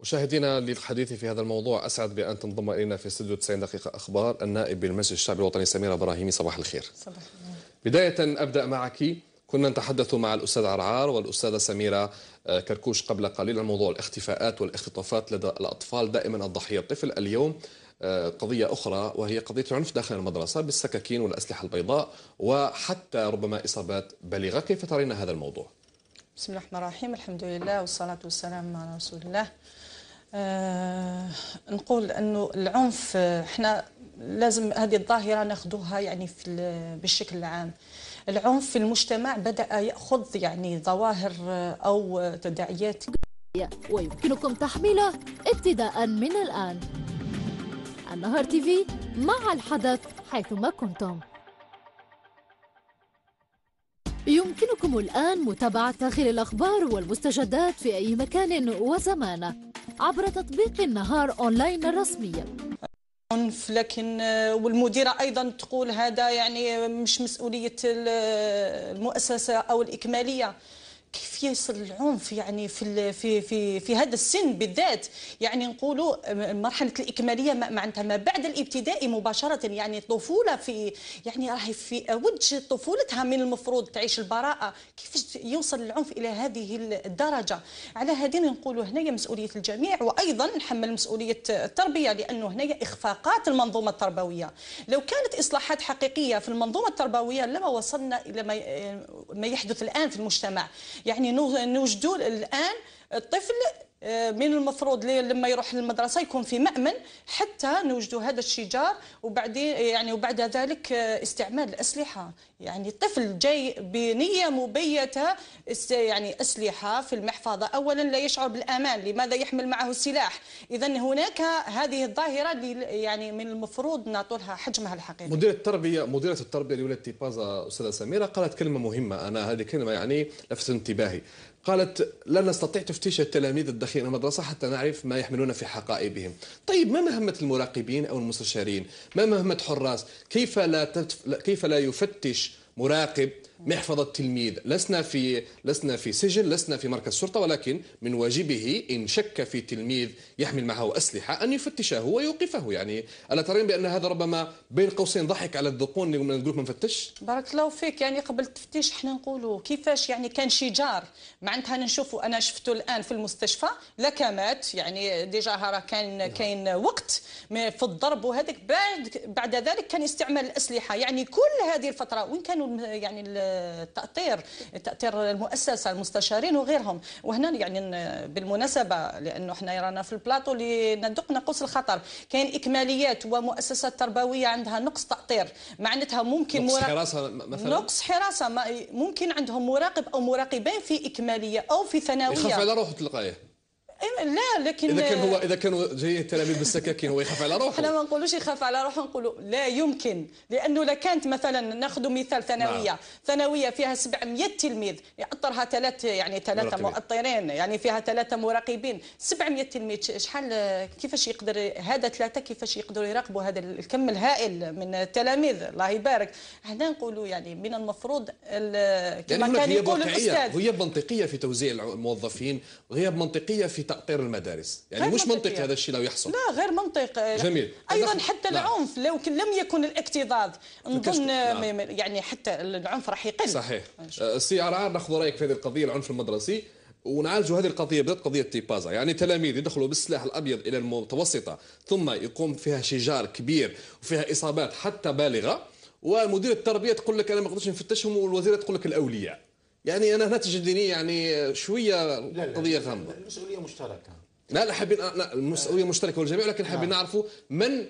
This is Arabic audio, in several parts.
مشاهدينا للحديث في هذا الموضوع أسعد بأن تنضم إلينا في استوديو 90 دقيقة أخبار النائب بالمجلس الشعبي الوطني سميرة إبراهيمي. صباح الخير. صباح الخير. بداية أبدأ معك. كنا نتحدث مع الأستاذ عرعار والأستاذة سميرة كركوش قبل قليل عن موضوع الاختفاءات والاختطافات لدى الأطفال، دائما الضحية الطفل. اليوم قضية أخرى وهي قضية العنف داخل المدرسة بالسكاكين والأسلحة البيضاء وحتى ربما إصابات بالغة. كيف ترين هذا الموضوع؟ بسم الله الرحمن الرحيم، الحمد لله والصلاة والسلام على رسول الله. نقول أنه العنف احنا لازم هذه الظاهرة ناخذوها يعني بالشكل العام. العنف في المجتمع بدأ يأخذ يعني ظواهر أو تداعيات، ويمكنكم تحميله ابتداء من الآن. النهار تيفي مع الحدث حيثما كنتم. يمكنكم الآن متابعة آخر الأخبار والمستجدات في أي مكان وزمان عبر تطبيق النهار أونلاين الرسمي. لكن والمديرة أيضا تقول هذا يعني مش مسؤولية المؤسسة أو الإكمالية. كيف يصل العنف يعني في هذا السن بالذات؟ يعني نقولوا مرحله الاكماليه معناتها ما بعد الابتدائي مباشره، يعني الطفوله في يعني راهي في اوج طفولتها، من المفروض تعيش البراءه. كيف يوصل العنف الى هذه الدرجه؟ على هذه نقولوا هنايا مسؤوليه الجميع، وايضا نحمل مسؤوليه التربيه، لانه هنايا اخفاقات المنظومه التربويه. لو كانت اصلاحات حقيقيه في المنظومه التربويه لما وصلنا الى ما يحدث الان في المجتمع. يعني نوجدوا الآن الطفل من المفروض لما يروح للمدرسة يكون في مأمن، حتى نوجدوا هذا الشجار، وبعدين يعني وبعد ذلك استعمال الأسلحة. يعني الطفل جاي بنية مبيتة، يعني أسلحة في المحفظة، أولا لا يشعر بالأمان، لماذا يحمل معه السلاح؟ إذا هناك هذه الظاهرة اللي يعني من المفروض نعطولها حجمها الحقيقي. مديرة التربية لولاية تيبازا أستاذة سميرة قالت كلمة مهمة، أنا هذه كلمة يعني لفتت انتباهي. قالت لا نستطيع تفتيش التلاميذ الداخلين المدرسة حتى نعرف ما يحملون في حقائبهم. طيب ما مهمة المراقبين أو المستشارين؟ ما مهمة حراس؟ كيف لا يفتش مراقب محفظة التلميذ؟ لسنا في سجن، لسنا في مركز شرطة، ولكن من واجبه إن شك في تلميذ يحمل معه أسلحة أن يفتشه ويوقفه. يعني ألا ترين بأن هذا ربما بين قوسين ضحك على الذقون اللي نقول ما نفتش؟ بارك الله فيك. يعني قبل التفتيش احنا نقولوا كيفاش يعني كان شجار، معناتها نشوفوا، أنا شفته الآن في المستشفى لكمات، يعني ديجا راه كاين وقت في الضرب، وهذاك بعد ذلك كان استعمال الأسلحة. يعني كل هذه الفترة وين كانوا يعني التأثير المؤسسة، المستشارين وغيرهم؟ وهنا يعني بالمناسبة، لأنه احنا رانا في البلاطو اللي ندق نقص الخطر، كاين إكماليات ومؤسسات تربوية عندها نقص تأطير، معناتها ممكن نقص حراسة مثلا، نقص حراسة، ممكن عندهم مراقب أو مراقبين في إكمالية أو في ثانوية يخاف على روحه تلقائه. لا، لكن اذا كانوا جاي التلاميذ بالسكاكين هو يخاف على روحه. احنا ما نقولوش يخاف على روحه، نقولوا لا يمكن، لانه لكانت مثلا ناخذ مثال ثانويه، نعم. ثانويه فيها 700 تلميذ، يأطرها ثلاثه مؤطرين، يعني فيها 3 مراقبين، 700 تلميذ شحال كيفاش يقدر هذا 3 كيفاش يقدروا يراقبوا هذا الكم الهائل من التلاميذ؟ الله يبارك. هنا نقولوا يعني من المفروض كما كان يقول الاستاذ غياب منطقيه في توزيع الموظفين، غياب منطقيه في تأطير المدارس. يعني مش منطقي هذا الشيء لو يحصل. لا غير منطق. جميل. ايضا حتى العنف لو لم يكن الاكتظاظ نظن يعني حتى العنف راح يقل. صحيح. سي عرعار، ناخذ رايك في هذه القضيه، العنف المدرسي، ونعالجوا هذه القضيه بدات قضيه تيبازا. يعني تلاميذ يدخلوا بالسلاح الابيض الى المتوسطه ثم يقوم فيها شجار كبير وفيها اصابات حتى بالغه، ومدير التربيه تقول لك انا ما نقدرش نفتشهم، والوزيره تقول لك الاولياء. يعني انا هنا تجدني يعني شويه قضيه غامضه. المسؤوليه مشتركه. لا حابين المسؤوليه مشتركه والجميع، ولكن حابين نعرفوا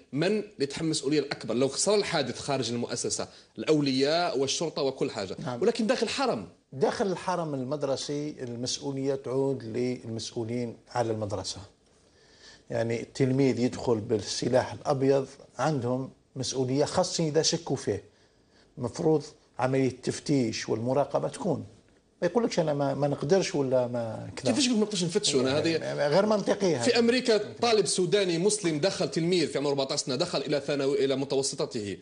من يتحمل المسؤوليه الاكبر لو صار الحادث خارج المؤسسه، الاولياء والشرطه وكل حاجه. نعم. ولكن داخل الحرم المدرسي المسؤوليه تعود للمسؤولين على المدرسه. يعني التلميذ يدخل بالسلاح الابيض عندهم مسؤوليه، خاصه اذا شكوا فيه. المفروض عمليه التفتيش والمراقبه تكون، ما يقولكش انا ما نقدرش ولا ما كذا. كيفاش ما نقدرش نفتشوا؟ انا هذه غير منطقيه. في امريكا طالب سوداني مسلم دخل، تلميذ في عمر 14 سنه، دخل الى ثانوي الى متوسطته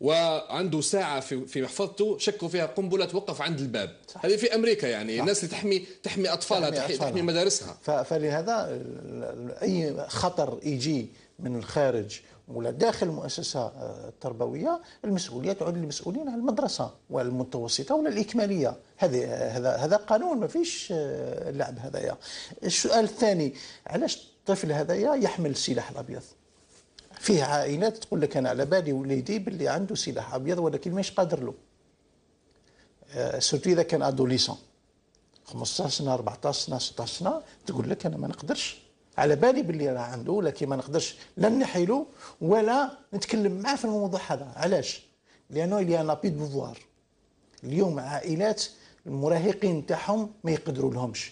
وعنده ساعة في محفظته شكوا فيها قنبلة توقف عند الباب. هذه في أمريكا يعني الناس اللي تحمي أطفالها، تحمي مدارسها. فلهذا أي خطر يجي من الخارج ولا داخل المؤسسة التربوية المسؤولية تعود للمسؤولين على المدرسة والمتوسطة ولا الإكمالية. هذا قانون، ما فيش لعب هذايا. السؤال الثاني، علاش الطفل هذايا يحمل السلاح الأبيض؟ فيه عائلات تقول لك أنا على بالي وليدي باللي عنده سلاح أبيض ولكن مش قادر له. سورتو إذا كان أدوليسون 15 سنة 14 سنة 16 سنة، تقول لك أنا ما نقدرش، على بالي باللي راه عنده لكن ما نقدرش لا نحيله ولا نتكلم معاه في الموضوع هذا. علاش؟ لأنه اللي أنا بي بوفوار. اليوم عائلات المراهقين تاعهم ما يقدروا لهمش،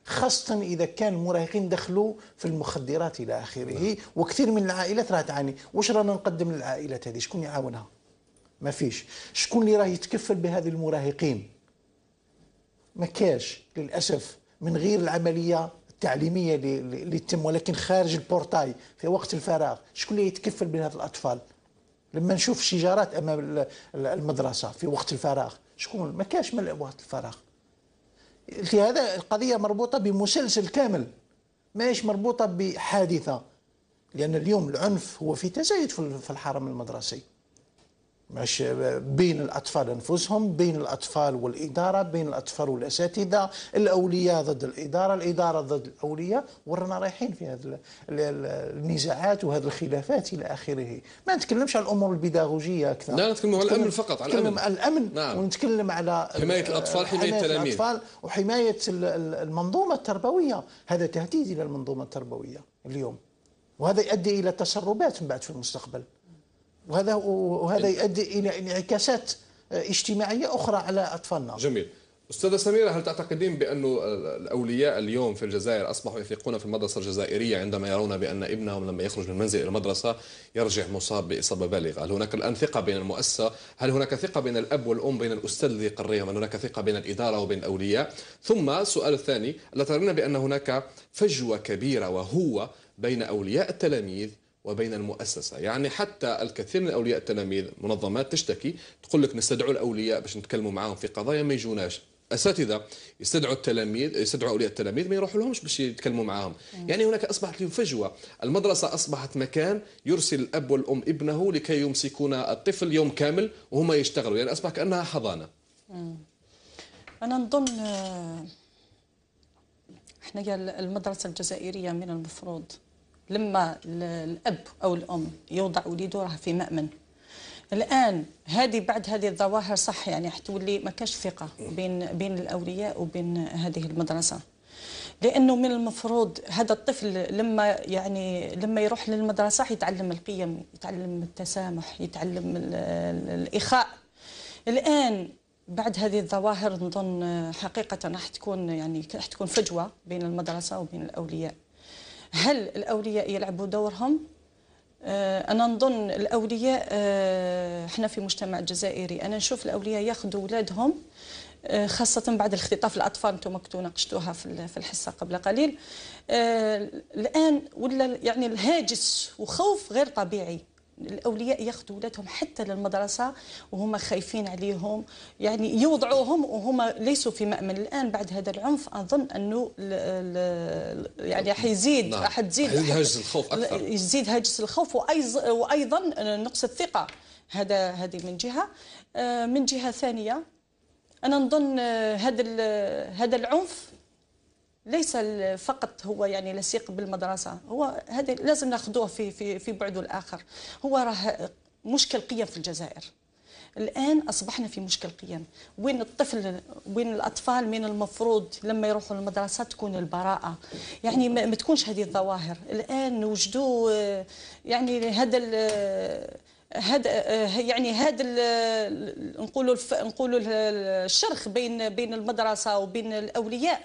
خاصة إذا كان المراهقين دخلوا في المخدرات إلى آخره. وكثير من العائلات راه تعاني. واش رانا نقدم للعائلات هذه؟ شكون يعاونها؟ ما فيش. شكون اللي راه يتكفل بهذه المراهقين؟ ما كاش للأسف. من غير العملية التعليمية اللي تتم ولكن خارج البورتاي في وقت الفراغ، شكون اللي يتكفل بهذه الأطفال؟ لما نشوف شجارات أمام المدرسة في وقت الفراغ، شكون؟ ما كاش من وقت الفراغ. لهذا القضية مربوطة بمسلسل كامل، ماهيش مربوطة بحادثة. لأن اليوم العنف هو في تزايد في الحرم المدرسي، مش بين الأطفال أنفسهم، بين الأطفال والإدارة، بين الأطفال والأساتذة، الأولياء ضد الإدارة، الإدارة ضد الأولياء. ورانا رايحين في هذه النزاعات وهذه الخلافات إلى آخره. ما نتكلمش على الأمور البيداغوجية أكثر، لا نتكلم على الأمن فقط، على الأمن. نعم. ونتكلم على حماية الأطفال، حماية التلاميذ وحماية المنظومة التربوية. هذا تهديد إلى المنظومة التربوية اليوم، وهذا يؤدي إلى تسربات من بعد في المستقبل، وهذا يؤدي إلى انعكاسات اجتماعية أخرى على أطفالنا. جميل. أستاذة سميرة، هل تعتقدين بأن الأولياء اليوم في الجزائر أصبحوا يثقون في المدرسة الجزائرية عندما يرون بأن ابنهم لما يخرج من المنزل إلى المدرسة يرجع مصاب بإصابة بالغة؟ هل هناك الآن ثقة بين المؤسسة؟ هل هناك ثقة بين الأب والأم، بين الأستاذ الذي يقريهم؟ هل هناك ثقة بين الإدارة وبين الأولياء؟ ثم السؤال الثاني، ألا ترون بأن هناك فجوة كبيرة وهو بين أولياء التلاميذ وبين المؤسسة؟ يعني حتى الكثير من أولياء التلاميذ منظمات تشتكي تقول لك نستدعوا الأولياء باش نتكلموا معهم في قضايا ما يجوناش، أساتذة يستدعوا التلاميذ، يستدعوا أولياء التلاميذ ما يروحوا لهمش باش يتكلموا معهم. يعني هناك أصبحت اليوم فجوة. المدرسة أصبحت مكان يرسل الأب والأم ابنه لكي يمسكون الطفل يوم كامل وهم يشتغلوا، يعني أصبح كأنها حضانة. أنا نظن احنا المدرسة الجزائرية من المفروض لما الأب أو الأم يوضع وليده راه في مأمن. الآن بعد هذه الظواهر صح يعني حتولي ما كاش ثقة بين الأولياء وبين هذه المدرسة، لأنه من المفروض هذا الطفل لما يروح للمدرسة يتعلم القيم، يتعلم التسامح، يتعلم الإخاء. الآن بعد هذه الظواهر نظن حقيقة راح تكون فجوة بين المدرسة وبين الأولياء. هل الأولياء يلعبوا دورهم؟ أنا نظن الأولياء، احنا في مجتمع جزائري أنا نشوف الأولياء ياخذوا أولادهم خاصة بعد الاختطاف الأطفال، أنتم كنتوا ناقشتوها في الحصة قبل قليل. الآن ولا يعني الهاجس وخوف غير طبيعي. الأولياء ياخذوا أولادهم حتى للمدرسة وهم خايفين عليهم، يعني يوضعوهم وهم ليسوا في مأمن. الآن بعد هذا العنف أظن أنه يعني حيزيد هاجس الخوف أكثر، يزيد هاجس الخوف وأيضا نقص الثقة. هذه من جهة. من جهة ثانية أنا نظن هذا العنف ليس فقط هو يعني لصيق بالمدرسة، هو هذا لازم ناخذوه في بعده الآخر. هو راه مشكل قيم في الجزائر. الآن أصبحنا في مشكل قيم، وين الأطفال من المفروض لما يروحوا للمدرسة تكون البراءة، يعني ما تكونش هذه الظواهر. الآن نوجدوا يعني هذا نقولوا الشرخ بين المدرسة وبين الأولياء.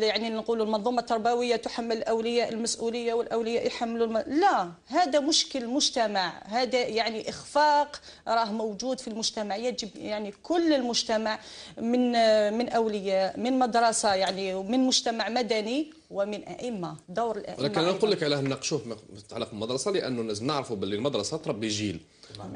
يعني نقولوا المنظومة التربوية تحمل الأولياء المسؤولية والأولياء يحملوا لا، هذا مشكل مجتمع، هذا يعني إخفاق راه موجود في المجتمع. يجب يعني كل المجتمع من أولياء، من مدرسة يعني، ومن مجتمع مدني ومن أئمة. دور الأئمة. ولكن أنا نقول لك على نناقشوه يتعلق بالمدرسة، لأنه لازم نعرفوا باللي المدرسة تربي جيل.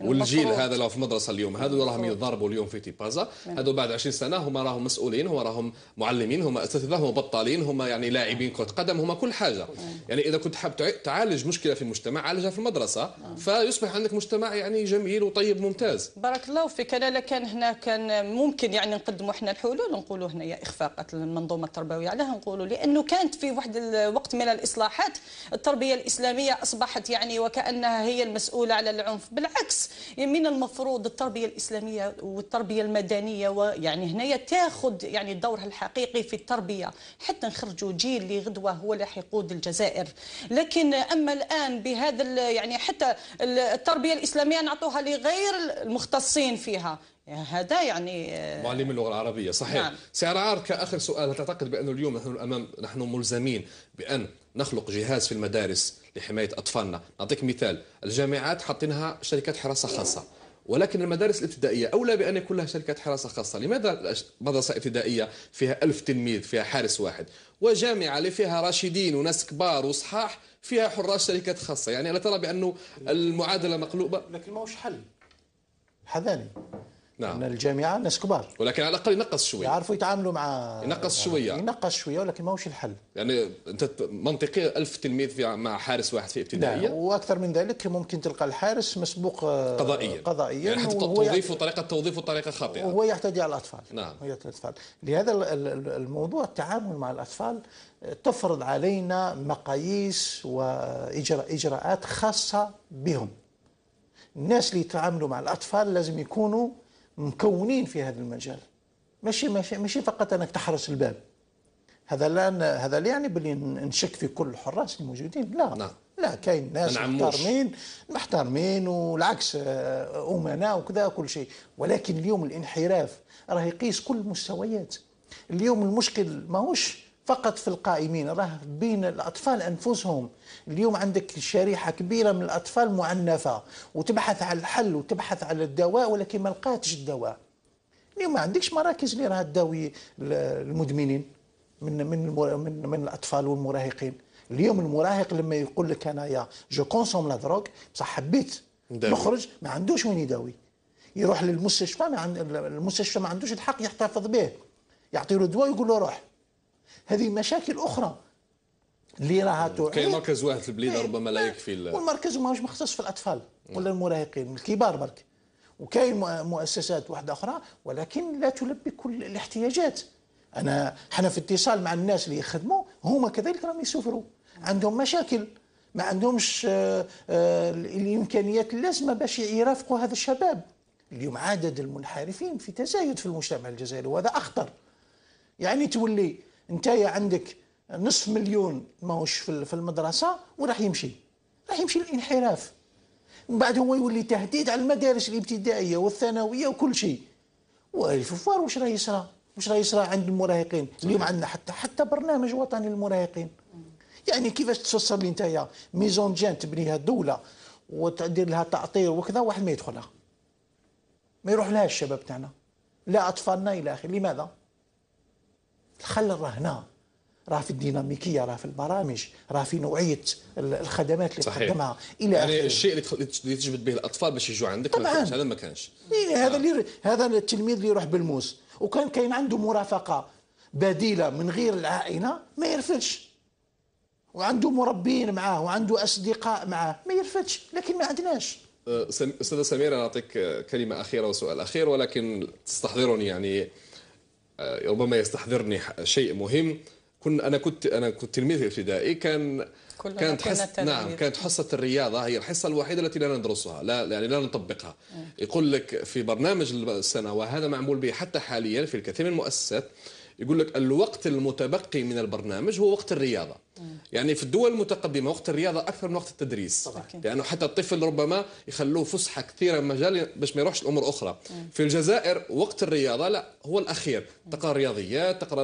والجيل هذا لو في مدرسه اليوم هذو راهم يضربوا اليوم في تيبازا، هذو بعد 20 سنه هم راهم مسؤولين، هم راهم معلمين، هم اساتذه، هم بطالين، هم يعني لاعبين كره قدم، هم كل حاجه. يعني اذا كنت حاب تعالج مشكله في المجتمع عالجها في المدرسه، فيصبح عندك مجتمع يعني جميل وطيب ممتاز. بارك الله فيك. انا كان هنا كان ممكن يعني نقدموا احنا الحلول ونقولوا هنايا اخفاقات المنظومه التربويه عليها، نقولوا لانه كانت في واحد الوقت من الاصلاحات التربيه الاسلاميه اصبحت يعني وكانها هي المسؤوله على العنف. بالعكس، من المفروض التربيه الاسلاميه والتربيه المدنيه ويعني هنايا تاخذ يعني دورها الحقيقي في التربيه حتى نخرجوا جيل اللي غدوه هو اللي حيقود الجزائر. لكن اما الان بهذا يعني حتى التربيه الاسلاميه نعطوها لغير المختصين فيها، هذا يعني معلم اللغه العربيه صحيح. نعم. سعر عار كاخر سؤال، هل تعتقد بانه اليوم نحن ملزمين بان نخلق جهاز في المدارس لحمايه اطفالنا؟ نعطيك مثال، الجامعات حاطينها شركات حراسه خاصه، ولكن المدارس الابتدائيه اولى بان يكون لها شركات حراسه خاصه. لماذا مدرسه ابتدائيه فيها 1000 تلميذ فيها حارس واحد، وجامعه اللي فيها راشدين وناس كبار وصحاح فيها حراس شركات خاصه؟ يعني الا ترى بانه المعادله مقلوبه؟ لكن ماهوش حل حذاني. نعم. ان الجامعه ناس كبار، ولكن على الاقل ينقص شويه، يعرفوا يتعاملوا مع ينقص شويه ولكن ماهوش الحل. يعني انت منطقي 1000 تلميذ مع حارس واحد في ابتدائيه، واكثر من ذلك ممكن تلقى الحارس مسبوق قضائيا يعني حتى طريقه توظيفه طريقه خاطئه، وهو يعتدي على الاطفال. نعم. لهذا الموضوع التعامل مع الاطفال تفرض علينا مقاييس واجراءات خاصه بهم. الناس اللي يتعاملوا مع الاطفال لازم يكونوا مكونين في هذا المجال، ماشي فقط انك تحرس الباب. هذا لا يعني باللي نشك في كل الحراس الموجودين، لا. نعم. لا، كاين ناس محترمين والعكس امناء وكذا كل شيء، ولكن اليوم الانحراف راه يقيس كل المستويات. اليوم المشكل ماهوش فقط في القائمين، راه بين الاطفال انفسهم. اليوم عندك شريحه كبيره من الاطفال معنفه وتبحث على الحل وتبحث على الدواء، ولكن ما لقاتش الدواء. اليوم ما عندكش مراكز اللي راها تداوي المدمنين من الاطفال والمراهقين. اليوم المراهق لما يقول لك انايا جو كونسوم لا دروغ، بصح حبيت نخرج، ما عندوش وين يداوي، يروح للمستشفى، المستشفى ما عندوش الحق يحتفظ به، يعطي له دواء ويقول له روح. هذه مشاكل اخرى اللي راها تعيق. كاين مركز واحد في البلاد ربما لا يكفي والمركز ماهوش مختص في الاطفال ولا المراهقين، الكبار برك. وكاين مؤسسات واحده اخرى ولكن لا تلبي كل الاحتياجات. احنا في اتصال مع الناس اللي يخدموا، هما كذلك راهم يسافروا، عندهم مشاكل، ما عندهمش الامكانيات اللازمه باش يرافقوا هذا الشباب. اليوم عدد المنحرفين في تزايد في المجتمع الجزائري، وهذا اخطر. يعني تولي انت عندك 500,000 ماهوش في المدرسه وراح يمشي الانحراف. من بعد هو يولي تهديد على المدارس الابتدائيه والثانويه وكل شيء. والفوار واش راه يصرى عند المراهقين؟ اليوم عندنا حتى برنامج وطني للمراهقين. يعني كيفاش تفسر لي انت ميزون جان تبنيها الدوله وتدير لها تعطير وكذا، واحد ما يدخلها، ما يروح لها الشباب تاعنا، لا اطفالنا الى اخره. لماذا؟ الخلل راه هنا، راه في الديناميكيه، راه في البرامج، راه في نوعيه الخدمات اللي تقدمها الى اخره. يعني الشيء اللي تجبد به الاطفال باش يجوا عندك هذا ما كانش. هذا التلميذ اللي يروح بالموس وكان كاين عنده مرافقه بديله من غير العائله ما يرفدش، وعنده مربين معاه وعنده اصدقاء معاه ما يرفدش، لكن ما عندناش. استاذه سميره، نعطيك كلمه اخيره وسؤال اخير، ولكن تستحضرني يعني ربما يستحضرني شيء مهم. انا كنت تلميذ في ابتدائي، كانت حصه الرياضه هي الحصه الوحيده التي لا ندرسها، لا نطبقها. يقول لك في برنامج السنه، وهذا معمول به حتى حاليا في الكثير من المؤسسات، يقول لك الوقت المتبقي من البرنامج هو وقت الرياضه. يعني في الدول المتقدمه وقت الرياضه اكثر من وقت التدريس، لانه حتى الطفل ربما يخلوه فسحه كثيره مجال باش ما يروحش الامور اخرى. في الجزائر وقت الرياضه لا، هو الاخير، تقرا الرياضيات، تقرا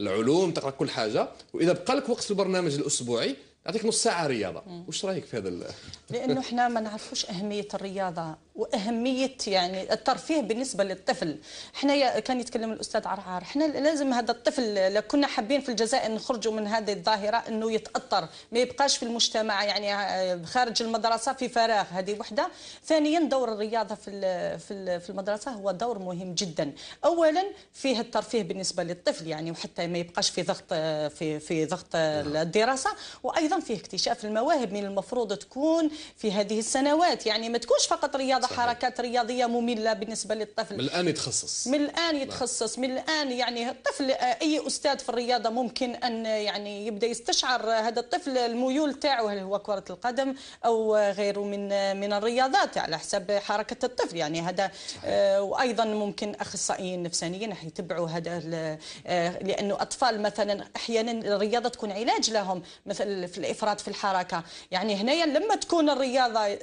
العلوم، تقرا كل حاجه، واذا بقى لك وقت في البرنامج الاسبوعي يعطيك نص ساعه رياضه. واش رايك في هذا لانه احنا ما نعرفوش اهميه الرياضه واهميه يعني الترفيه بالنسبه للطفل. احنا كان يتكلم الاستاذ عرعار، احنا لازم هذا الطفل، لو كنا حابين في الجزائر نخرجوا من هذه الظاهره انه يتاثر، ما يبقاش في المجتمع يعني خارج المدرسه في فراغ. هذه وحده. ثانيا دور الرياضه في المدرسه هو دور مهم جدا. اولا فيه الترفيه بالنسبه للطفل يعني، وحتى ما يبقاش في ضغط في ضغط الدراسه، وايضا فيه اكتشاف المواهب من المفروض تكون في هذه السنوات، يعني ما تكونش فقط رياضه صحيح. حركات رياضيه ممله بالنسبه للطفل. من الان يتخصص، من الان يتخصص، من الان يعني الطفل اي استاذ في الرياضه ممكن ان يعني يبدا يستشعر هذا الطفل الميول تاعو، هل هو كره القدم او غيره من الرياضات على حسب حركه الطفل يعني هذا. وايضا ممكن اخصائيين نفسانيين يتبعوا هذا، لانه اطفال مثلا احيانا الرياضه تكون علاج لهم، مثل في الافراط في الحركه يعني. هنايا لما تكون الرياضه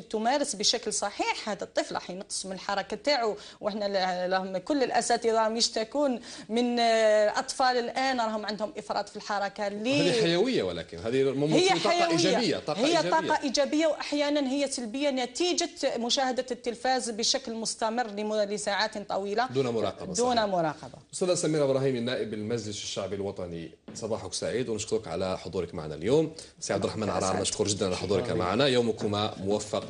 تمارس بشكل صحيح، هذا الطفل راح ينقص من الحركه تاعو. وإحنا لهم كل الاساتذه راهم يشتكون من اطفال الان راهم عندهم افراط في الحركه. هذه حيويه، ولكن هي طاقه ايجابيه، هي طاقه ايجابيه واحيانا هي سلبيه نتيجه مشاهده التلفاز بشكل مستمر لساعات طويله دون مراقبه. دون مراقبه. استاذه سميره ابراهيمي، نائب المجلس الشعبي الوطني، صباحك سعيد ونشكرك على حضورك معنا اليوم. سي عبد الرحمن عرعار، نشكر جدا على حضورك معنا. يومكما موفق.